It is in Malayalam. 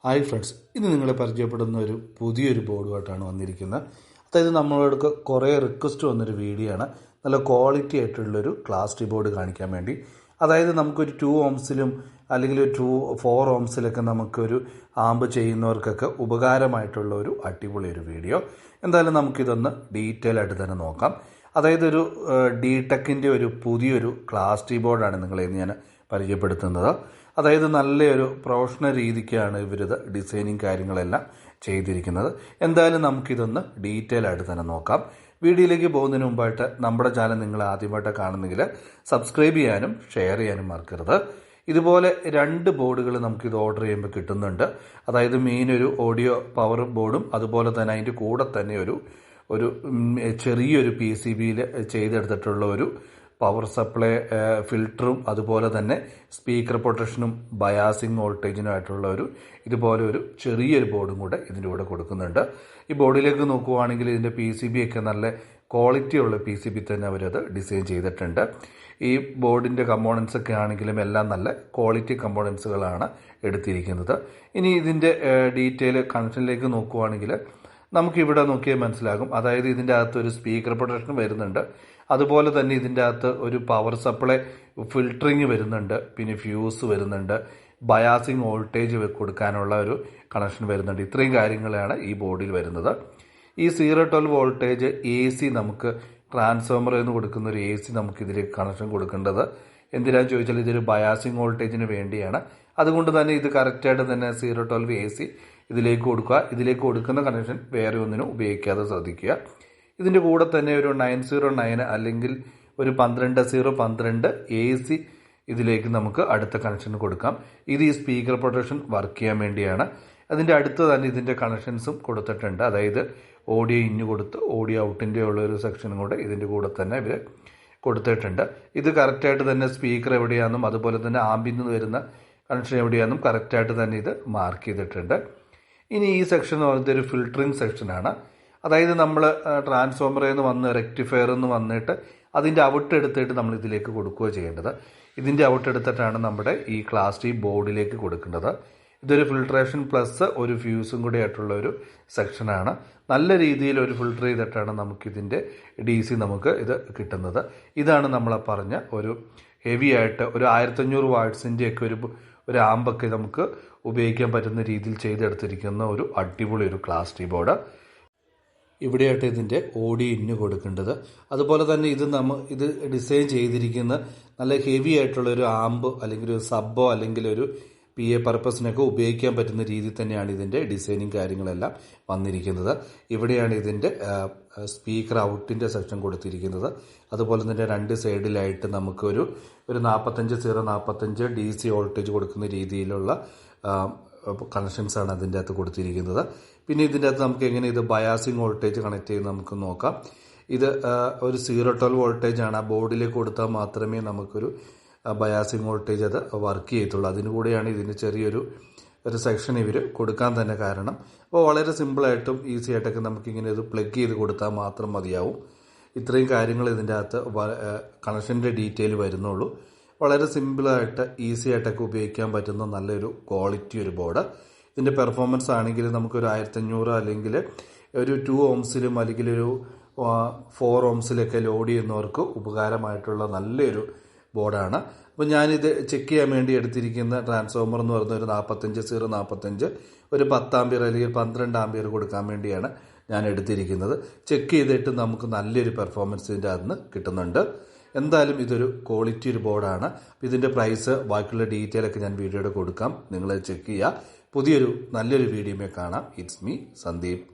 ഹായ് ഫ്രണ്ട്സ്, ഇന്ന് നിങ്ങളെ പരിചയപ്പെടുന്ന ഒരു പുതിയൊരു ബോർഡുമായിട്ടാണ് വന്നിരിക്കുന്നത്. അതായത് നമ്മളോട് കുറേ റിക്വസ്റ്റ് വന്നൊരു വീഡിയോ ആണ്. നല്ല ക്വാളിറ്റി ആയിട്ടുള്ളൊരു ക്ലാസ് ടീ ബോർഡ് കാണിക്കാൻ വേണ്ടി. അതായത് നമുക്കൊരു 2 ഓംസിലും അല്ലെങ്കിൽ ഒരു 4 ഓംസിലൊക്കെ നമുക്കൊരു ആമ്പ് ചെയ്യുന്നവർക്കൊക്കെ ഉപകാരമായിട്ടുള്ള ഒരു അടിപൊളി ഒരു വീഡിയോ. എന്തായാലും നമുക്കിതൊന്ന് ഡീറ്റെയിൽ ആയിട്ട് തന്നെ നോക്കാം. അതായത് ഒരു DTECൻ്റെ ഒരു പുതിയൊരു ക്ലാസ് ടീ ബോർഡാണ് നിങ്ങളെ ഞാൻ പരിചയപ്പെടുത്തുന്നത്. അതായത് നല്ലൊരു പ്രൊഫഷണൽ രീതിക്കാണ് ഇവരിത് ഡിസൈനിങ് കാര്യങ്ങളെല്ലാം ചെയ്തിരിക്കുന്നത്. എന്തായാലും നമുക്കിതൊന്ന് ഡീറ്റെയിൽ ആയിട്ട് തന്നെ നോക്കാം. വീഡിയോയിലേക്ക് പോകുന്നതിന് മുമ്പായിട്ട് നമ്മുടെ ചാനൽ നിങ്ങൾ ആദ്യമായിട്ട് കാണുന്നെങ്കിൽ സബ്സ്ക്രൈബ് ചെയ്യാനും ഷെയർ ചെയ്യാനും മറക്കരുത്. ഇതുപോലെ 2 ബോർഡുകൾ നമുക്കിത് ഓർഡർ ചെയ്യുമ്പോൾ കിട്ടുന്നുണ്ട്. അതായത് മെയിൻ ഒരു ഓഡിയോ പവർ ബോർഡും അതുപോലെ തന്നെ അതിൻ്റെ കൂടെ തന്നെ ഒരു ചെറിയൊരു PCBയിൽ ചെയ്തെടുത്തിട്ടുള്ള ഒരു പവർ സപ്ലൈ ഫിൽറ്ററും അതുപോലെ തന്നെ സ്പീക്കർ പ്രൊട്ടക്ഷനും ബയാസിങ് വോൾട്ടേജിനുമായിട്ടുള്ള ഇതുപോലെ ഒരു ചെറിയൊരു ബോർഡും കൂടെ ഇതിൻ്റെ കൂടെ കൊടുക്കുന്നുണ്ട്. ഈ ബോർഡിലേക്ക് നോക്കുവാണെങ്കിൽ ഇതിൻ്റെ PCB ഒക്കെ നല്ല ക്വാളിറ്റിയുള്ള PCB തന്നെ അവരത് ഡിസൈൻ ചെയ്തിട്ടുണ്ട്. ഈ ബോർഡിൻ്റെ കമ്പോണൻസ് ഒക്കെ ആണെങ്കിലും എല്ലാം നല്ല ക്വാളിറ്റി കമ്പോണൻസുകളാണ് എടുത്തിരിക്കുന്നത്. ഇനി ഇതിൻ്റെ ഡീറ്റെയിൽ കണക്ഷനിലേക്ക് നോക്കുവാണെങ്കിൽ നമുക്കിവിടെ നോക്കിയാൽ മനസ്സിലാകും. അതായത് ഇതിൻ്റെ അകത്ത് ഒരു സ്പീക്കർ പ്രൊട്ടക്ഷൻ വരുന്നുണ്ട്. അതുപോലെ തന്നെ ഇതിൻ്റെ അകത്ത് ഒരു പവർ സപ്ലൈ ഫിൽറ്ററിങ് വരുന്നുണ്ട്, പിന്നെ ഫ്യൂസ് വരുന്നുണ്ട്, ബയാസിങ് വോൾട്ടേജ് കൊടുക്കാനുള്ള ഒരു കണക്ഷൻ വരുന്നുണ്ട്. ഇത്രയും കാര്യങ്ങളാണ് ഈ ബോർഡിൽ വരുന്നത്. ഈ 012 വോൾട്ടേജ് AC നമുക്ക് ട്രാൻസ്ഫോമറിൽ നിന്ന് കൊടുക്കുന്ന ഒരു AC നമുക്ക് ഇതിലേക്ക് കണക്ഷൻ കൊടുക്കേണ്ടത്. എന്തിനാണെന്ന് ചോദിച്ചാൽ ഇതൊരു ബയാസിങ് വോൾട്ടേജിന് വേണ്ടിയാണ്. അതുകൊണ്ട് തന്നെ ഇത് കറക്റ്റായിട്ട് തന്നെ 012 AC ഇതിലേക്ക് കൊടുക്കുക. ഇതിലേക്ക് കൊടുക്കുന്ന കണക്ഷൻ വേറെ ഒന്നിനും ഉപയോഗിക്കാതെ ശ്രദ്ധിക്കുക. ഇതിൻ്റെ കൂടെ തന്നെ ഒരു 909 അല്ലെങ്കിൽ ഒരു 12012 AC ഇതിലേക്ക് നമുക്ക് അടുത്ത കണക്ഷൻ കൊടുക്കാം. ഇത് ഈ സ്പീക്കർ പ്രൊട്ടക്ഷൻ വർക്ക് ചെയ്യാൻ വേണ്ടിയാണ്. അതിൻ്റെ അടുത്ത് തന്നെ ഇതിൻ്റെ കണക്ഷൻസും കൊടുത്തിട്ടുണ്ട്. അതായത് ഓഡിയോ ഇന്ന് കൊടുത്ത് ഓഡിയോ ഔട്ടിൻ്റെ ഉള്ള ഒരു സെക്ഷനും കൂടെ ഇതിൻ്റെ കൂടെ തന്നെ ഇവർ കൊടുത്തിട്ടുണ്ട്. ഇത് കറക്റ്റായിട്ട് തന്നെ സ്പീക്കർ എവിടെയാണെന്നും അതുപോലെ തന്നെ ആമ്പിൽ നിന്ന് വരുന്ന കണക്ഷൻ എവിടെയാണെന്നും കറക്റ്റായിട്ട് തന്നെ ഇത് മാർക്ക് ചെയ്തിട്ടുണ്ട്. ഇനി ഈ സെക്ഷൻ എന്ന് പറയുന്നത് ഒരു ഫിൽറ്ററിങ് സെക്ഷനാണ്. അതായത് നമ്മൾ ട്രാൻസ്ഫോമറിൽ നിന്ന് വന്ന് റെക്ടിഫയർ നിന്ന് വന്നിട്ട് അതിൻ്റെ ഔട്ട് എടുത്തിട്ട് നമ്മൾ ഇതിലേക്ക് കൊടുക്കുകയോ ചെയ്യേണ്ടത്. ഇതിൻ്റെ ഔട്ട് എടുത്തിട്ടാണ് നമ്മുടെ ഈ ക്ലാസ് ടീ ബോർഡിലേക്ക് കൊടുക്കേണ്ടത്. ഇതൊരു ഫിൽട്രേഷൻ പ്ലസ് ഒരു ഫ്യൂസും കൂടി ആയിട്ടുള്ള ഒരു സെക്ഷനാണ്. നല്ല രീതിയിൽ ഒരു ഫിൽട്ടർ ചെയ്തിട്ടാണ് നമുക്കിതിൻ്റെ DC നമുക്ക് ഇത് കിട്ടുന്നത്. ഇതാണ് നമ്മൾ പറഞ്ഞ ഒരു ഹെവി ആയിട്ട് ഒരു 1500 വാട്ട്സിൻ്റെ ഒക്കെ ഒരു ആമ്പൊക്കെ നമുക്ക് ഉപയോഗിക്കാൻ പറ്റുന്ന രീതിയിൽ ചെയ്തെടുത്തിരിക്കുന്ന ഒരു അടിപൊളി ഒരു ക്ലാസ് ടീ ബോർഡ്. ഇവിടെയായിട്ട് ഇതിൻ്റെ ഓഡിയോ ഇന്ന് കൊടുക്കേണ്ടത്. അതുപോലെ തന്നെ ഇത് ഡിസൈൻ ചെയ്തിരിക്കുന്ന നല്ല ഹെവി ആയിട്ടുള്ള ഒരു ആമ്പ് അല്ലെങ്കിൽ ഒരു സബ്ബോ അല്ലെങ്കിൽ ഒരു PA പർപ്പസിനൊക്കെ ഉപയോഗിക്കാൻ പറ്റുന്ന രീതിയിൽ തന്നെയാണ് ഇതിൻ്റെ ഡിസൈനിങ് കാര്യങ്ങളെല്ലാം വന്നിരിക്കുന്നത്. ഇവിടെയാണ് ഇതിൻ്റെ സ്പീക്കർ ഔട്ടിൻ്റെ സെക്ഷൻ കൊടുത്തിരിക്കുന്നത്. അതുപോലെ തന്നെ 2 സൈഡിലായിട്ട് നമുക്കൊരു 45 DC വോൾട്ടേജ് കൊടുക്കുന്ന രീതിയിലുള്ള കണക്ഷൻസാണ് അതിൻ്റെ അകത്ത് കൊടുത്തിരിക്കുന്നത്. പിന്നെ ഇതിൻ്റെ അകത്ത് നമുക്ക് എങ്ങനെ ഇത് ബയാസിങ് വോൾട്ടേജ് കണക്ട് ചെയ്ത് നമുക്ക് നോക്കാം. ഇത് ഒരു 012 വോൾട്ടേജ് ആണ്. ആ ബോർഡിലേക്ക് കൊടുത്താൽ മാത്രമേ നമുക്കൊരു ബയാസിങ് വോൾട്ടേജ് അത് വർക്ക് ചെയ്യത്തുള്ളൂ. അതിന് കൂടെയാണ് ഇതിന് ചെറിയൊരു സെക്ഷൻ ഇവർ കൊടുക്കാൻ തന്നെ കാരണം. അപ്പോൾ വളരെ സിമ്പിളായിട്ടും ഈസി ആയിട്ടൊക്കെ നമുക്കിങ്ങനെ ഇത് പ്ലഗ് ചെയ്ത് കൊടുത്താൽ മാത്രം മതിയാവും. ഇത്രയും കാര്യങ്ങൾ ഇതിൻ്റെ അകത്ത് കണക്ഷൻ്റെ ഡീറ്റെയിൽ വരുന്നുള്ളൂ. വളരെ സിമ്പിളായിട്ട് ഈസി ആയിട്ടൊക്കെ ഉപയോഗിക്കാൻ പറ്റുന്ന നല്ലൊരു ക്വാളിറ്റി ഒരു ബോർഡ്. ഇതിൻ്റെ പെർഫോമൻസ് ആണെങ്കിൽ നമുക്കൊരു 1500 അല്ലെങ്കിൽ ഒരു 2 ഓംസിലും അല്ലെങ്കിൽ ഒരു 4 ഓംസിലൊക്കെ ലോഡ് ചെയ്യുന്നവർക്ക് ഉപകാരമായിട്ടുള്ള നല്ലൊരു ബോർഡാണ്. അപ്പോൾ ഞാനിത് ചെക്ക് ചെയ്യാൻ വേണ്ടി എടുത്തിരിക്കുന്ന ട്രാൻസ്ഫോമർ എന്ന് പറയുന്ന ഒരു 45045 ഒരു 10 ആമ്പിയർ അല്ലെങ്കിൽ 12 ആമ്പിയർ കൊടുക്കാൻ വേണ്ടിയാണ് ഞാൻ എടുത്തിരിക്കുന്നത്. ചെക്ക് ചെയ്തിട്ട് നമുക്ക് നല്ലൊരു പെർഫോമൻസ് ഇതിൻ്റെ അകത്ത് കിട്ടുന്നുണ്ട്. എന്തായാലും ഇതൊരു ക്വാളിറ്റി ഒരു ബോർഡാണ്. ഇതിൻ്റെ പ്രൈസ് ബാക്കിയുള്ള ഡീറ്റെയിൽ ഒക്കെ ഞാൻ വീഡിയോയുടെ കൊടുക്കാം. നിങ്ങൾ ചെക്ക് ചെയ്യുക. നല്ലൊരു വീഡിയോയിൽ കാണാം. It's me Sandeep.